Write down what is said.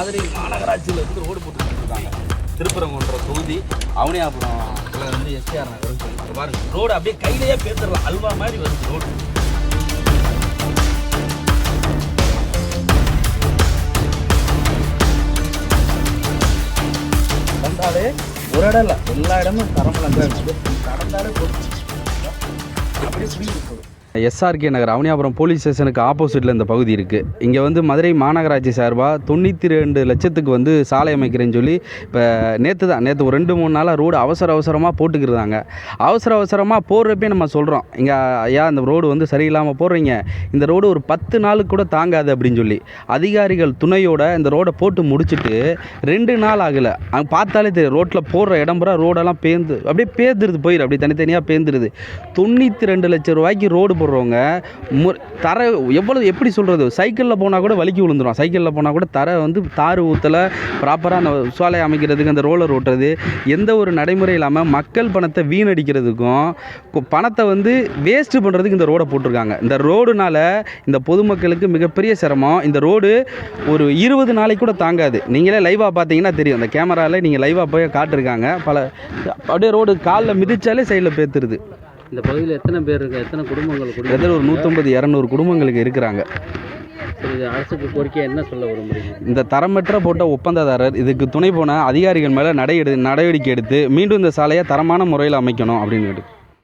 மதுரை மாநகராட்சியில் வந்து ரோடு போட்டு கொடுத்துருக்காங்க. திருப்பரங்குன்ற தொகுதி அவனியாபுரம் வந்து எஸ்ஆர் நகர்னு சொல்லி பாருங்க. ரோடு அப்படியே கையிலேயே பேத்துடலாம், அல்வா மாதிரி வருது ரோடு. கடந்தாலே ஒரு இடம் இல்லை, எல்லா இடமும் தரமலம் கடந்தாலே போட்டு அப்படியே புரியுது. எஸ்ஆர்கே நகர் அவனியாபுரம் போலீஸ் ஸ்டேஷனுக்கு ஆப்போசிட்டில் இந்த பகுதி இருக்குது. இங்கே வந்து மதுரை மாநகராட்சி சார்பாக 92 லட்சத்துக்கு வந்து சாலை அமைக்கிறேன்னு சொல்லி இப்போ நேற்று ஒரு 2-3 நாளாக ரோடு அவசரமாக போட்டுக்கிறாங்க. அவசரமாக போடுறப்பே நம்ம சொல்கிறோம், இங்கே ஐயா இந்த ரோடு வந்து சரியில்லாமல் போடுறீங்க, இந்த ரோடு ஒரு 10 நாளுக்கு கூட தாங்காது அப்படின்னு சொல்லி அதிகாரிகள் துணையோட இந்த ரோடை போட்டு முடிச்சுட்டு 2 நாள் ஆகலை. அங்கே பார்த்தாலே தெரியும், ரோட்டில் போடுற இடம்புற ரோடெல்லாம் அப்படியே பேர்ந்துருது, போயிடும், அப்படியே தனித்தனியாக பேர்ந்துருது. 92 லட்சம் ரூபாய்க்கு ரோடு போடுறவங்க தர எவ்வளவு, எப்படி சொல்கிறது, சைக்கிளில் போனால் கூட வலிக்கு விழுந்துடும். சைக்கிளில் போனால் கூட தர வந்து தார் ஊற்றலை, ப்ராப்பராக அந்த சாலை அமைக்கிறதுக்கு அந்த ரோலர் ஓட்டுறது எந்த ஒரு நடைமுறை இல்லாமல் மக்கள் பணத்தை வீணடிக்கிறதுக்கும் பணத்தை வந்து வேஸ்ட்டு பண்ணுறதுக்கு இந்த ரோடை போட்டிருக்காங்க. இந்த ரோடுனால இந்த பொதுமக்களுக்கு மிகப்பெரிய சிரமம். இந்த ரோடு ஒரு 20 நாளைக்கு கூட தாங்காது. நீங்களே லைவாக பார்த்தீங்கன்னா தெரியும், அந்த கேமராவில் நீங்கள் லைவாக போய் காட்டிருக்காங்க. அப்படியே ரோடு காலில் மிதித்தாலே சைடில் பேத்துருது. இந்த பகுதியில் எத்தனை பேர் இருக்குது, எத்தனை குடும்பங்கள் கிட்டத்தட்ட ஒரு 150-200 குடும்பங்களுக்கு இருக்கிறாங்க. அரசுக்கு கோரிக்கை என்ன சொல்ல விரும்புகிறீங்க? இந்த தரமற்ற போட்ட ஒப்பந்ததாரர் இதுக்கு துணை போன அதிகாரிகள் மேலே நடவடிக்கை எடுத்து மீண்டும் இந்த சாலையை தரமான முறையில் அமைக்கணும் அப்படின்னு.